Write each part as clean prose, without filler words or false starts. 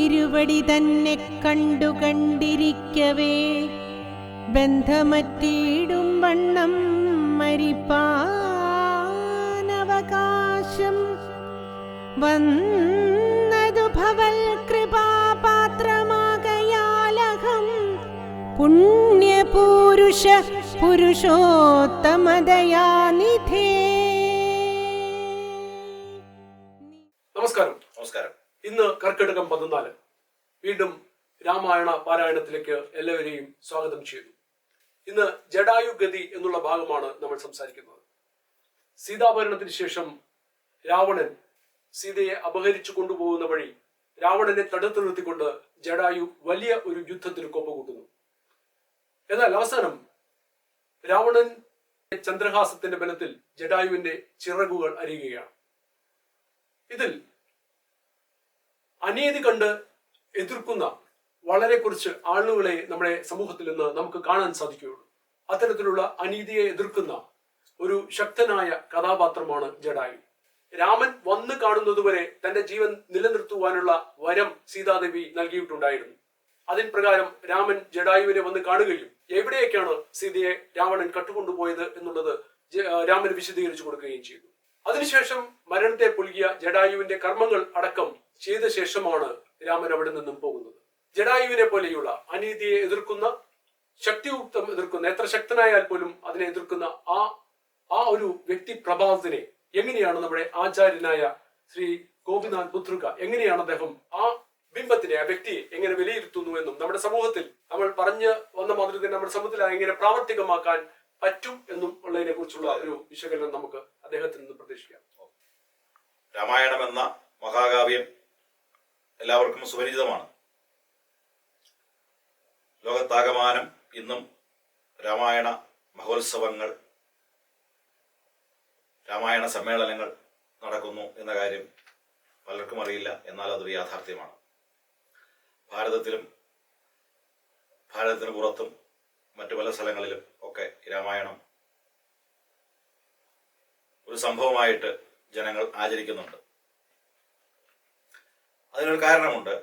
തിരുവടി തന്നെ കണ്ടിരിക്കവേ ബന്ധമറ്റിടും വണ്ണം മരിപ്പാനവകാശം വന്നതു ഭവൽ കൃപാപാത്രമാകയാലഹം പുരുഷോത്തമദയാനിധേ. നമസ്കാരം. ഇന്ന് കർക്കിടകം 14. വീണ്ടും രാമായണ പാരായണത്തിലേക്ക് എല്ലാവരെയും സ്വാഗതം ചെയ്യുന്നു. ഇന്ന് ജടായു ഗതി എന്നുള്ള ഭാഗമാണ് നമ്മൾ സംസാരിക്കുന്നത്. സീതാപഹരണത്തിന് ശേഷം രാവണൻ സീതയെ അപഹരിച്ചു കൊണ്ടുപോകുന്ന വഴി രാവണനെ തടുത്തു നിർത്തിക്കൊണ്ട് ജടായു വലിയ ഒരു യുദ്ധത്തിന് കോപ്പകൂട്ടുന്നു. എന്നാൽ അവസാനം രാവണൻ ചന്ദ്രഹാസത്തിന്റെ ബലത്തിൽ ജടായുവിന്റെ ചിറകുകൾ അരിയുകയാണ്. ഇതിൽ അനീതി കണ്ട് എതിർക്കുന്ന വളരെ കുറച്ച് ആളുകളെ നമ്മുടെ സമൂഹത്തിൽ നിന്ന് നമുക്ക് കാണാൻ സാധിക്കുകയുള്ളൂ. അത്തരത്തിലുള്ള അനീതിയെ എതിർക്കുന്ന ഒരു ശക്തനായ കഥാപാത്രമാണ് ജടായു. രാമൻ വന്നു കാണുന്നതുവരെ തന്റെ ജീവൻ നിലനിർത്തുവാനുള്ള വരം സീതാദേവി നൽകിയിട്ടുണ്ടായിരുന്നു. അതിൻ പ്രകാരം രാമൻ ജടായുവിനെ വന്ന് കാണുകയും എവിടെയൊക്കെയാണ് സീതയെ രാവണൻ കട്ടുകൊണ്ടുപോയത് എന്നുള്ളത് രാമൻ വിശദീകരിച്ചു കൊടുക്കുകയും ചെയ്തു. അതിനുശേഷം മരണത്തെ പുൽകിയ ജടായുവിന്റെ കർമ്മങ്ങൾ അടക്കം ചെയ്ത ശേഷമാണ് രാമൻ അവിടെ നിന്നും പോകുന്നത്. ജടായുവിനെ പോലെയുള്ള അനീതിയെ എതിർക്കുന്ന, ശക്തിയുക്തം എതിർക്കുന്ന, എത്ര ശക്തനായാൽ പോലും അതിനെ എതിർക്കുന്ന ആ ഒരു വ്യക്തി പ്രഭാവത്തിനെ എങ്ങനെയാണ് നമ്മുടെ ആചാര്യനായ ശ്രീ ഗോപിനാഥ് പുത്രിക എങ്ങനെയാണ് അദ്ദേഹം ആ ബിംബത്തിനെ, ആ വ്യക്തിയെ എങ്ങനെ വിലയിരുത്തുന്നു എന്നും നമ്മുടെ സമൂഹത്തിൽ നമ്മൾ പറഞ്ഞു വന്ന മാതിരി തന്നെ നമ്മുടെ സമൂഹത്തിൽ എങ്ങനെ പ്രാവർത്തികമാക്കാൻ പറ്റും എന്നും ഉള്ളതിനെ കുറിച്ചുള്ള ഒരു വിശകലനം നമുക്ക് അദ്ദേഹത്തിൽ നിന്ന് പ്രതീക്ഷിക്കാം. രാമായണം എന്ന മഹാകാവ്യം എല്ലാവർക്കും സുപരിചിതമാണ്. ലോകത്താകമാനം ഇന്നും രാമായണ മഹോത്സവങ്ങൾ, രാമായണ സമ്മേളനങ്ങൾ നടക്കുന്നു എന്ന കാര്യം പലർക്കും അറിയില്ല. എന്നാൽ അതൊരു യാഥാർത്ഥ്യമാണ്. ഭാരതത്തിലും ഭാരതത്തിന് പുറത്തും മറ്റു പല സ്ഥലങ്ങളിലും ഒക്കെ രാമായണം ഒരു സംഭവമായിട്ട് ജനങ്ങൾ ആചരിക്കുന്നുണ്ട്. അതിനൊരു കാരണമുണ്ട്.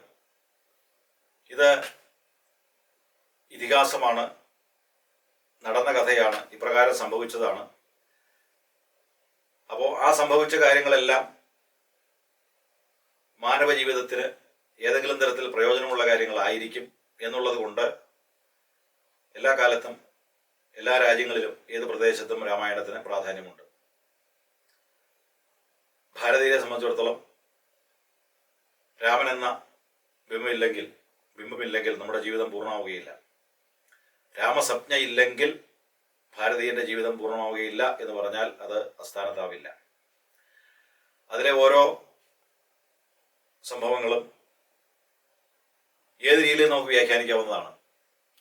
ഇത് ഇതിഹാസമാണ്, നടന്ന കഥയാണ്, ഇപ്രകാരം സംഭവിച്ചതാണ്. അപ്പോൾ ആ സംഭവിച്ച കാര്യങ്ങളെല്ലാം മാനവ ജീവിതത്തിന് ഏതെങ്കിലും തരത്തിൽ പ്രയോജനമുള്ള കാര്യങ്ങളായിരിക്കും എന്നുള്ളത് കൊണ്ട് എല്ലാ കാലത്തും എല്ലാ രാജ്യങ്ങളിലും ഏത് പ്രദേശത്തും രാമായണത്തിന് പ്രാധാന്യമുണ്ട്. ഭാരതീയരെ സംബന്ധിച്ചിടത്തോളം രാമൻ എന്ന ബിംബമില്ലെങ്കിൽ നമ്മുടെ ജീവിതം പൂർണ്ണമാവുകയില്ല. രാമസംജ്ഞ ഇല്ലെങ്കിൽ ഭാരതീയന്റെ ജീവിതം പൂർണ്ണമാവുകയില്ല എന്ന് പറഞ്ഞാൽ അത് അസ്ഥാനത്താവില്ല. അതിലെ ഓരോ സംഭവങ്ങളും ഏത് രീതിയിൽ നമുക്ക് വ്യാഖ്യാനിക്കാവുന്നതാണ്.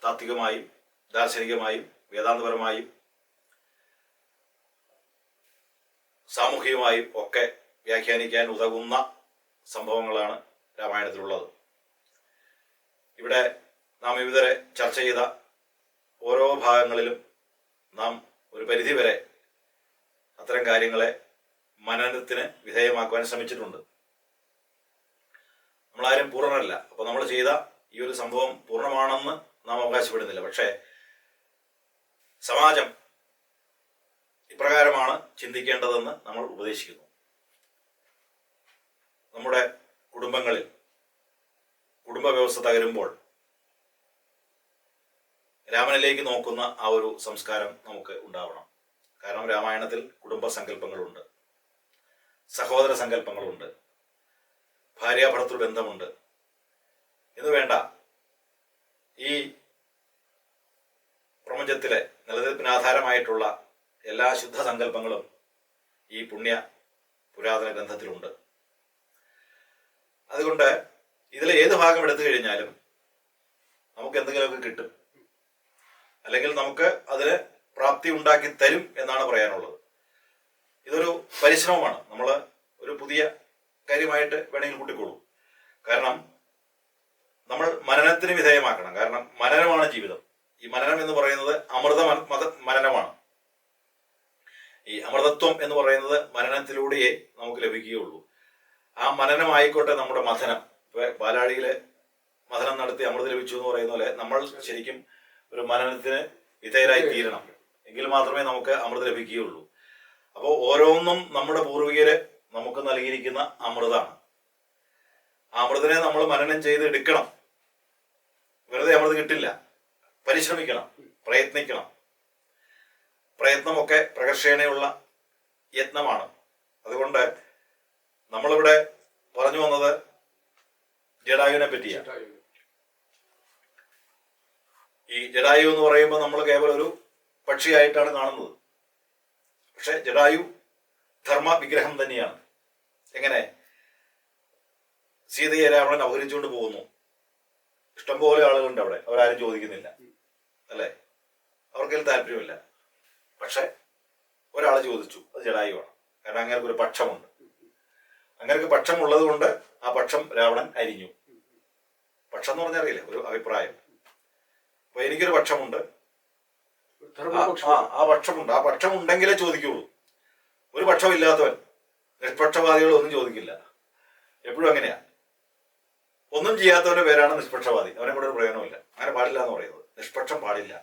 താത്വികമായും ദാർശനികമായും വേദാന്തപരമായും സാമൂഹികമായും ഒക്കെ വ്യാഖ്യാനിക്കാൻ ഉതകുന്ന സംഭവങ്ങളാണ് രാമായണത്തിലുള്ളത്. ഇവിടെ നാം ഇതുവരെ ചർച്ച ചെയ്ത ഓരോ ഭാഗങ്ങളിലും നാം ഒരു പരിധിവരെ അത്തരം കാര്യങ്ങളെ മനനത്തിന് വിധേയമാക്കുവാൻ ശ്രമിച്ചിട്ടുണ്ട്. നമ്മളാരും പൂർണ്ണരല്ല. അപ്പോൾ നമ്മൾ ചെയ്ത ഈ ഒരു സംഭവം പൂർണ്ണമാണെന്ന് നാം അവകാശപ്പെടുന്നില്ല. പക്ഷേ സമാജം ഇപ്രകാരമാണ് ചിന്തിക്കേണ്ടതെന്ന് നമ്മൾ ഉപദേശിക്കുന്നു. നമ്മുടെ കുടുംബങ്ങളിൽ കുടുംബ വ്യവസ്ഥ തകരുമ്പോൾ രാമനിലേക്ക് നോക്കുന്ന ആ ഒരു സംസ്കാരം നമുക്ക് ഉണ്ടാവണം. കാരണം രാമായണത്തിൽ കുടുംബ സങ്കല്പങ്ങളുണ്ട്, സഹോദര സങ്കല്പങ്ങളുണ്ട്, ഭാര്യാഭർത്തൃ ബന്ധമുണ്ട്. എന്ന് വേണ്ട ഈ പ്രപഞ്ചത്തിലെ നിലനിൽപ്പിന് ആധാരമായിട്ടുള്ള എല്ലാ ശുദ്ധ സങ്കല്പങ്ങളും ഈ പുണ്യ പുരാതന ഗ്രന്ഥത്തിലുണ്ട്. അതുകൊണ്ട് ഇതിലെ ഏത് ഭാഗം എടുത്തു കഴിഞ്ഞാലും നമുക്ക് എന്തെങ്കിലുമൊക്കെ കിട്ടും, അല്ലെങ്കിൽ നമുക്ക് അതിന് പ്രാപ്തി ഉണ്ടാക്കി തരും എന്നാണ് പറയാനുള്ളത്. ഇതൊരു പരിശ്രമമാണ്. നമ്മൾ ഒരു പുതിയ കാര്യമായിട്ട് വേണമെങ്കിൽ കൂട്ടിക്കോളൂ. കാരണം നമ്മൾ മനനത്തിന് വിധേയമാക്കണം. കാരണം മനനമാണ് ജീവിതം. ഈ മനനം എന്ന് പറയുന്നത് മനനമാണ്. ഈ അമൃതത്വം എന്ന് പറയുന്നത് മനനത്തിലൂടെയേ നമുക്ക് ലഭിക്കുകയുള്ളൂ. ആ മനനമായിക്കോട്ടെ നമ്മുടെ മഥനം. ഇപ്പൊ പാലാഴിയിലെ മഥനം നടത്തി അമൃത് ലഭിച്ചു എന്ന് പറയുന്ന പോലെ നമ്മൾ ശരിക്കും ഒരു മനനത്തിന് വിധേയരായി തീരണം. എങ്കിൽ മാത്രമേ നമുക്ക് അമൃത് ലഭിക്കുകയുള്ളൂ. അപ്പോൾ ഓരോന്നും നമ്മുടെ പൂർവികര് നമുക്ക് നൽകിയിരിക്കുന്ന അമൃതാണ്. ആ അമൃതിനെ നമ്മൾ മനനം ചെയ്ത് എടുക്കണം. വെറുതെ അമൃത് കിട്ടില്ല. പരിശ്രമിക്കണം, പ്രയത്നിക്കണം. പ്രയത്നമൊക്കെ പ്രകർഷേണയുള്ള യത്നമാണ്. അതുകൊണ്ട് നമ്മളിവിടെ പറഞ്ഞു വന്നത് ജടായുവിനെ പറ്റിയാണ്. ഈ ജടായു എന്ന് പറയുമ്പോൾ നമ്മൾ കേവലം ഒരു പക്ഷിയായിട്ടാണ് കാണുന്നത്. പക്ഷെ ജടായു ധർമ്മ വിഗ്രഹം തന്നെയാണ്. എങ്ങനെ? സീതയെ രാവണൻ അപഹരിച്ചുകൊണ്ട് പോകുന്നു. ഇഷ്ടംപോലെ ആളുകളുണ്ട് അവിടെ, അവരാരും ചോദിക്കുന്നില്ല, അല്ലേ? അവർക്കതിൽ താല്പര്യമില്ല. പക്ഷെ ഒരാൾ ചോദിച്ചു, അത് ജടായുവാണ്. കാരണം അങ്ങനെ ഒരു പക്ഷമുണ്ട്. അങ്ങനെ പക്ഷമുള്ളത് കൊണ്ട് ആ പക്ഷം രാവണൻ അരിഞ്ഞു. പക്ഷം എന്ന് പറഞ്ഞാൽ അറിയില്ലേ, ഒരു അഭിപ്രായം. അപ്പൊ എനിക്കൊരു പക്ഷമുണ്ട്, ആ പക്ഷമുണ്ട്. ആ പക്ഷം ഉണ്ടെങ്കിലേ ചോദിക്കുള്ളൂ. ഒരു പക്ഷമില്ലാത്തവൻ, നിഷ്പക്ഷവാദികൾ ഒന്നും ചോദിക്കില്ല. എപ്പോഴും അങ്ങനെയാ. ഒന്നും ചെയ്യാത്തവന്റെ പേരാണ് നിഷ്പക്ഷവാദി. അവനെ കൂടെ ഒരു പ്രയോജനമില്ല. അങ്ങനെ പാടില്ല എന്ന് പറയുന്നത്. നിഷ്പക്ഷം പാടില്ല.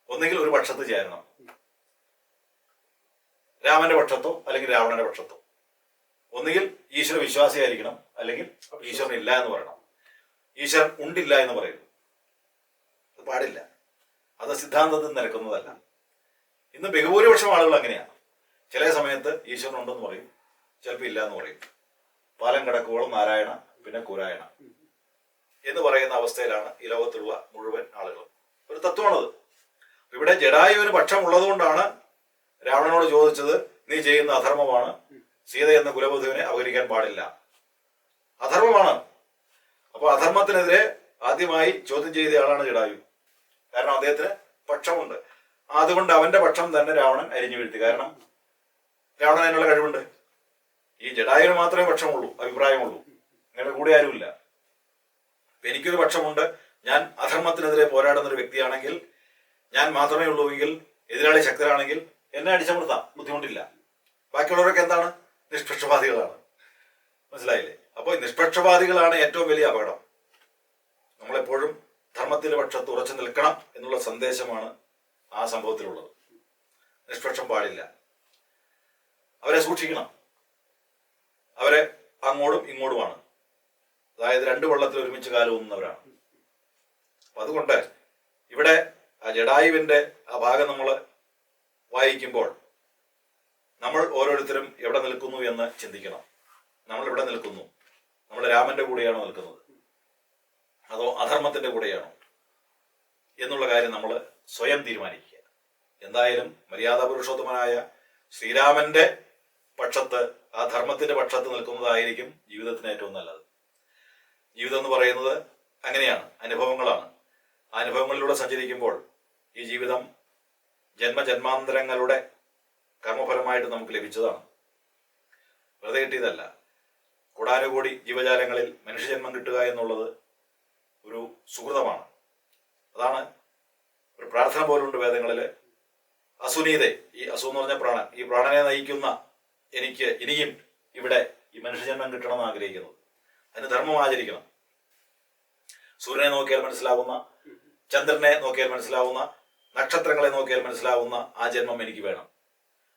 ഒന്നുകിൽ ഒരു പക്ഷത്ത് ചേരണം. രാമന്റെ പക്ഷത്തോ അല്ലെങ്കിൽ രാവണന്റെ പക്ഷത്തോ. ഒന്നുകിൽ ഈശ്വര വിശ്വാസിയായിരിക്കണം, അല്ലെങ്കിൽ ഈശ്വരൻ ഇല്ല എന്ന് പറയണം. ഈശ്വരൻ ഉണ്ടില്ല എന്ന് പറയുന്നു. അത് പാടില്ല. അത് സിദ്ധാന്തത്തിൽ നിരക്കുന്നതല്ല. ഇന്ന് ബഹുഭൂരിപക്ഷം ആളുകൾ അങ്ങനെയാണ്. ചില സമയത്ത് ഈശ്വരൻ ഉണ്ടെന്ന് പറയും, ചിലപ്പോൾ ഇല്ല എന്ന് പറയും. പാലം കിടക്കുവോളം നാരായണ, പിന്നെ കുരായണ എന്ന് പറയുന്ന അവസ്ഥയിലാണ് ഈ ലോകത്തുള്ള മുഴുവൻ ആളുകളും. ഒരു തത്വമാണത്. ഇവിടെ ജടായുവിന് പക്ഷം ഉള്ളതുകൊണ്ടാണ് രാവണനോട് ചോദിച്ചത്, നീ ചെയ്യുന്ന അധർമ്മമാണ്, സീത എന്ന കുലവധുവിനെ അപഹരിക്കാൻ പാടില്ല, അധർമ്മമാണ്. അപ്പൊ അധർമ്മത്തിനെതിരെ ആദ്യമായി ചോദ്യം ചെയ്ത ആളാണ് ജടായു. കാരണം അദ്ദേഹത്തിന് പക്ഷമുണ്ട്. അതുകൊണ്ട് അവന്റെ പക്ഷം തന്നെ രാവണൻ അരിഞ്ഞു വീഴ്ത്തി. കാരണം രാവണൻ അതിനുള്ള കഴിവുണ്ട്. ഈ ജടായുവിന് മാത്രമേ പക്ഷമുള്ളൂ, അഭിപ്രായമുള്ളൂ. അങ്ങനെ കൂടെ ആരുമില്ല. എനിക്കൊരു പക്ഷമുണ്ട്, ഞാൻ അധർമ്മത്തിനെതിരെ പോരാടുന്ന ഒരു വ്യക്തിയാണെങ്കിൽ, ഞാൻ മാത്രമേ ഉള്ളൂ എങ്കിൽ, എതിരാളി ശക്തരാണെങ്കിൽ എന്നെ അടിച്ചമർത്താം, ബുദ്ധിമുട്ടില്ല. ബാക്കിയുള്ളവരൊക്കെ എന്താണ്? നിഷ്പക്ഷവാദികളാണ്. മനസ്സിലായില്ലേ? അപ്പോൾ നിഷ്പക്ഷവാദികളാണ് ഏറ്റവും വലിയ അപകടം. നമ്മളെപ്പോഴും ധർമ്മത്തിന്റെ പക്ഷത്ത് ഉറച്ചു നിൽക്കണം എന്നുള്ള സന്ദേശമാണ് ആ സംഭവത്തിലുള്ളത്. നിഷ്പക്ഷം പാടില്ല. അവരെ സൂക്ഷിക്കണം. അവരെ അങ്ങോട്ടും ഇങ്ങോട്ടുമാണ്. അതായത് രണ്ട് വള്ളത്തിൽ ഒരുമിച്ച് കാലൂന്നുന്നവരാണ്. അപ്പൊ അതുകൊണ്ട് ഇവിടെ ആ ജടായുവിന്റെ ആ ഭാഗം നമ്മൾ വായിക്കുമ്പോൾ നമ്മൾ ഓരോരുത്തരും എവിടെ നിൽക്കുന്നു എന്ന് ചിന്തിക്കണം. നമ്മൾ എവിടെ നിൽക്കുന്നു? നമ്മൾ രാമന്റെ കൂടെയാണോ നിൽക്കുന്നത്, അതോ അധർമ്മത്തിന്റെ കൂടെയാണോ എന്നുള്ള കാര്യം നമ്മൾ സ്വയം തീരുമാനിക്കുക. എന്തായാലും മര്യാദാ പുരുഷോത്തമനായ ശ്രീരാമന്റെ പക്ഷത്ത്, ആ ധർമ്മത്തിന്റെ പക്ഷത്ത് നിൽക്കുന്നതായിരിക്കും ജീവിതത്തിന് ഏറ്റവും നല്ലത്. ജീവിതം എന്ന് പറയുന്നത് അങ്ങനെയാണ്, അനുഭവങ്ങളാണ്. ആ അനുഭവങ്ങളിലൂടെ സഞ്ചരിക്കുമ്പോൾ ഈ ജീവിതം ജന്മജന്മാന്തരങ്ങളുടെ കർമ്മഫലമായിട്ട് നമുക്ക് ലഭിച്ചതാണ്. വെറുതെ കിട്ടിയതല്ല. കോടാനുകോടി ജീവജാലങ്ങളിൽ മനുഷ്യജന്മം കിട്ടുക എന്നുള്ളത് ഒരു സുഹൃതമാണ്. അതാണ് ഒരു പ്രാർത്ഥന പോലുണ്ട് വേദങ്ങളിൽ. അസുനീതെ, ഈ അസു എന്ന് പറഞ്ഞ പ്രാണൻ, ഈ പ്രാണനെ നയിക്കുന്ന എനിക്ക് ഇനിയും ഇവിടെ ഈ മനുഷ്യജന്മം കിട്ടണമെന്ന് ആഗ്രഹിക്കുന്നത്. അതിന് ധർമ്മം ആചരിക്കണം. സൂര്യനെ നോക്കിയാൽ മനസ്സിലാവുന്ന, ചന്ദ്രനെ നോക്കിയാൽ മനസ്സിലാവുന്ന, നക്ഷത്രങ്ങളെ നോക്കിയാൽ മനസ്സിലാവുന്ന ആ ജന്മം എനിക്ക് വേണം.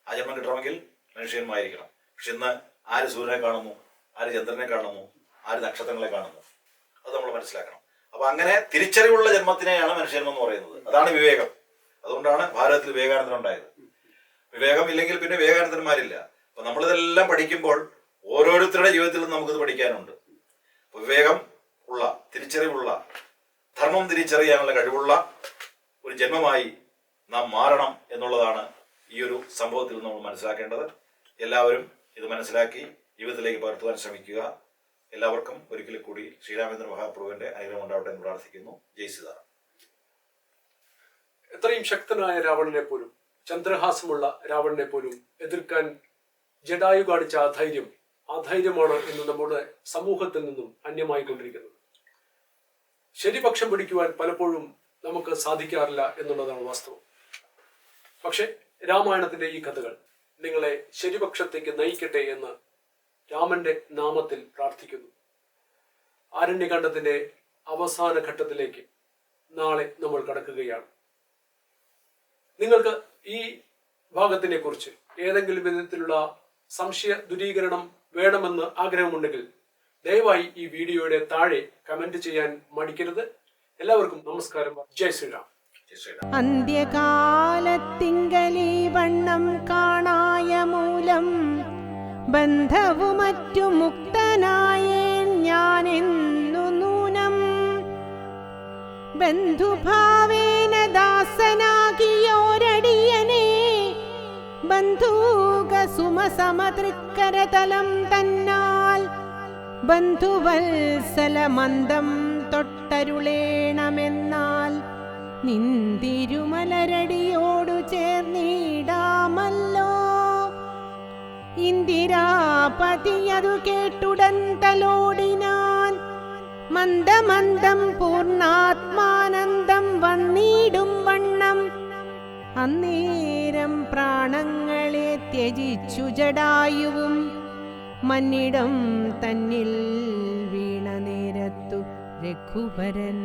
ആ ജന്മം കിട്ടണമെങ്കിൽ മനുഷ്യന്മായിരിക്കണം. പക്ഷെ ഇന്ന് ആര് സൂര്യനെ കാണുന്നു, ആര് ചന്ദ്രനെ കാണുന്നു, ആര് നക്ഷത്രങ്ങളെ കാണുന്നു? അത് നമ്മൾ മനസ്സിലാക്കണം. അപ്പൊ അങ്ങനെ തിരിച്ചറിവുള്ള ജന്മത്തിനെയാണ് മനുഷ്യജന്മം എന്ന് പറയുന്നത്. അതാണ് വിവേകം. അതുകൊണ്ടാണ് ഭാരതത്തിൽ വിവേകാനന്ദൻ ഉണ്ടായത്. വിവേകം ഇല്ലെങ്കിൽ പിന്നെ വിവേകാനന്ദന്മാരില്ല. അപ്പൊ നമ്മളിതെല്ലാം പഠിക്കുമ്പോൾ ഓരോരുത്തരുടെ ജീവിതത്തിൽ നിന്ന് നമുക്കിത് പഠിക്കാനുണ്ട്. വിവേകം ഉള്ള, തിരിച്ചറിവുള്ള, ധർമ്മം തിരിച്ചറിയാനുള്ള കഴിവുള്ള ഒരു ജന്മമായി നാം മാറണം എന്നുള്ളതാണ് ഈ ഒരു സംഭവത്തിൽ നമ്മൾ മനസ്സിലാക്കേണ്ടത്. എല്ലാവരും ഇത് മനസ്സിലാക്കി ജീവിതത്തിലേക്ക് പകർത്തുവാൻ ശ്രമിക്കുക. എല്ലാവർക്കും ഒരിക്കൽ കൂടി ശ്രീരാമചന്ദ്ര മഹാപ്രഭുവിന്റെ അനുഗ്രഹം ഉണ്ടാവട്ടെ എന്ന് പ്രാർത്ഥിക്കുന്നു. ജയ് സീതാറാം. എത്രയും ശക്തനായ രാവണനെ പോലും, ചന്ദ്രഹാസമുള്ള രാവണനെ പോലും എതിർക്കാൻ ജടായു കാണിച്ച ആ ധൈര്യമാണ് ഇന്ന് നമ്മുടെ സമൂഹത്തിൽ നിന്നും അന്യമായിക്കൊണ്ടിരിക്കുന്നത്. ശരിപക്ഷം പിടിക്കുവാൻ പലപ്പോഴും നമുക്ക് സാധിക്കാറില്ല എന്നുള്ളതാണ് വാസ്തവം. പക്ഷെ രാമായണത്തിന്റെ ഈ കഥകൾ നിങ്ങളെ ശരിപക്ഷത്തേക്ക് നയിക്കട്ടെ എന്ന് രാമന്റെ നാമത്തിൽ പ്രാർത്ഥിക്കുന്നു. ആരണ്യകാണ്ഡത്തിന്റെ അവസാന ഘട്ടത്തിലേക്ക് നാളെ നമ്മൾ കടക്കുകയാണ്. നിങ്ങൾക്ക് ഈ ഭാഗത്തിനെ കുറിച്ച് ഏതെങ്കിലും വിധത്തിലുള്ള സംശയ ദൂരീകരണം വേണമെന്ന് ആഗ്രഹമുണ്ടെങ്കിൽ ദയവായി ഈ വീഡിയോയുടെ താഴെ കമന്റ് ചെയ്യാൻ മടിക്കരുത്. എല്ലാവർക്കും നമസ്കാരം. ജയ് ശ്രീറാം. അന്ത്യകാലത്തിങ്കലീ വണ്ണം കാണായ മൂലം ബന്ധവു മറ്റു മുക്തനായേൻ ഞാനെന്നു നൂനം. ബന്ധുഭാവേന ദാസനാകിയോരടിയനെ ബന്ധൂക സുമസമതൃക്കരതലം തന്നാൽ ബന്ധുവത്സലമന്ദം തൊട്ടരുളേണമെന്നാൽ നിന്തിരുമലരടിയോടു ചേർന്നിടാമല്ലോ. ഇന്ദിരാപതിയതു കേട്ടുടൻ തലോടിനാൻ. മന്ദമന്ദം പൂർണ്ണാത്മാനന്ദം വന്നിടും വണ്ണം അന്നേരം പ്രാണങ്ങളെ ത്യജിച്ചു ജടായുവും മന്നിടം തന്നിൽ വീണ നേരത്തു രഘുവരൻ.